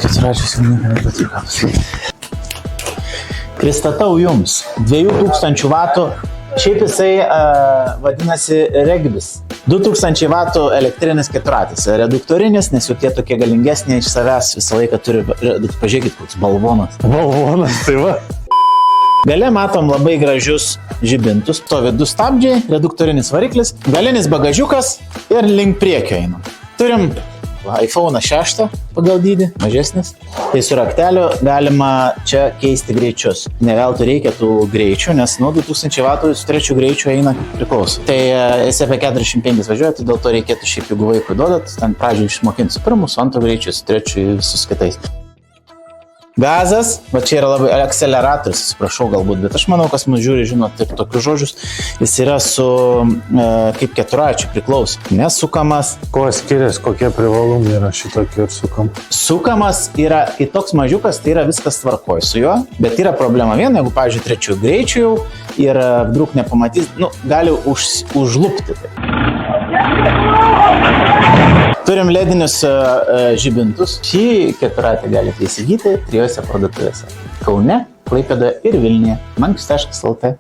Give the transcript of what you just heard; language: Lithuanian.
Keturračius jau nieko nepatiko. Pristatau jums 2000 vatų, šiaip jisai vadinasi regbis. 2000 vatų elektrinis keturratis, reduktorinis, nes jau tie tokie galingesni iš savęs visą laiką turi, pažiūrėkit, koks balvonas. Balvonas, tai va. Gale matom labai gražius žibintus, stovi 2 stabdžiai, reduktorinis variklis, galinis bagažiukas ir link priekio einam. Turim iPhone 6 pagal dydį, mažesnis. Tai su rakteliu galima čia keisti greičius. Ne veltui reikia tų greičių, nes nuo 2000 vatų su trečiu greičiu eina priklauso. Tai esi apie 45 važiuoja, tai dėl to reikėtų šiaip, jeigu vaikui duodat, ten pradžiai išmokinti su pirmu, su antru greičiu, su trečiu visus kitais. Gazas, va čia yra labai akceleratorius, atsiprašau galbūt, bet aš manau, kas mus žiūri, žino taip tokius žodžius, jis yra su kaip keturračiu priklauso, nesukamas. Kuo skiriasi, kokie privalumai yra šitokio ir sukam? Sukamas yra, kai toks mažiukas, tai yra viskas tvarkoj su juo, bet yra problema viena, jeigu, pavyzdžiui, trečių greičių jau ir druk nepamatys, gali užlupti. Turim ledinius žibintus. Šį keturratį galite įsigyti 3 parduotuvėse. Kaune, Klaipėdoje ir Vilniuje. Mankius.lt